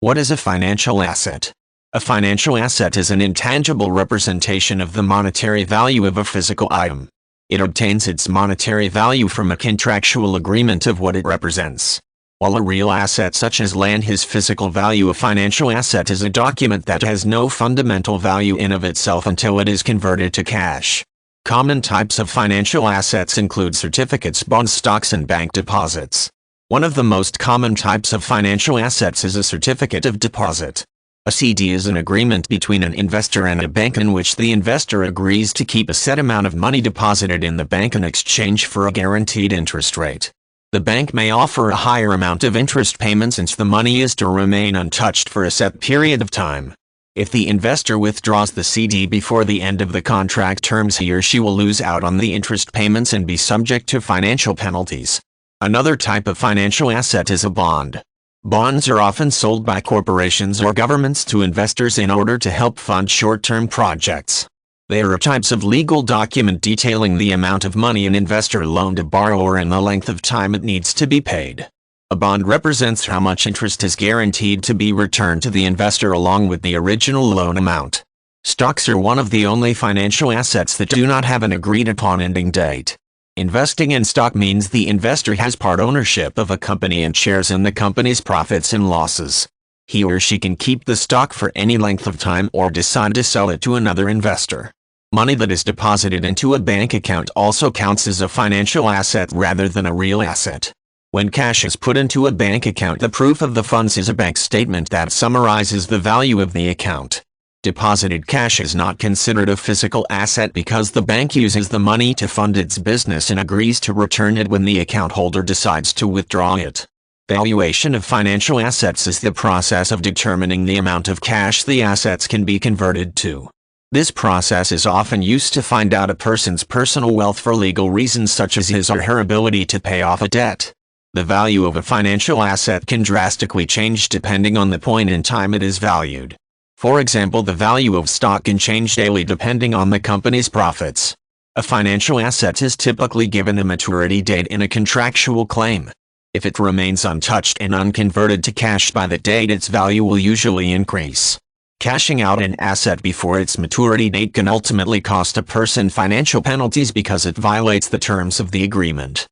What is a financial asset? A financial asset is an intangible representation of the monetary value of a physical item. It obtains its monetary value from a contractual agreement of what it represents. While a real asset such as land has physical value, a financial asset is a document that has no fundamental value in of itself until it is converted to cash. Common types of financial assets include certificates, bonds, stocks, and bank deposits. One of the most common types of financial assets is a certificate of deposit. A CD is an agreement between an investor and a bank in which the investor agrees to keep a set amount of money deposited in the bank in exchange for a guaranteed interest rate. The bank may offer a higher amount of interest payment since the money is to remain untouched for a set period of time. If the investor withdraws the CD before the end of the contract terms, he or she will lose out on the interest payments and be subject to financial penalties. Another type of financial asset is a bond. Bonds are often sold by corporations or governments to investors in order to help fund short-term projects. They are types of legal document detailing the amount of money an investor loaned a borrower and the length of time it needs to be paid. A bond represents how much interest is guaranteed to be returned to the investor along with the original loan amount. Stocks are one of the only financial assets that do not have an agreed-upon ending date. Investing in stock means the investor has part ownership of a company and shares in the company's profits and losses. He or she can keep the stock for any length of time or decide to sell it to another investor. Money that is deposited into a bank account also counts as a financial asset rather than a real asset. When cash is put into a bank account, the proof of the funds is a bank statement that summarizes the value of the account. Deposited cash is not considered a physical asset because the bank uses the money to fund its business and agrees to return it when the account holder decides to withdraw it. Valuation of financial assets is the process of determining the amount of cash the assets can be converted to. This process is often used to find out a person's personal wealth for legal reasons such as his or her ability to pay off a debt. The value of a financial asset can drastically change depending on the point in time it is valued. For example, the value of stock can change daily depending on the company's profits. A financial asset is typically given a maturity date in a contractual claim. If it remains untouched and unconverted to cash by the date, its value will usually increase. Cashing out an asset before its maturity date can ultimately cost a person financial penalties because it violates the terms of the agreement.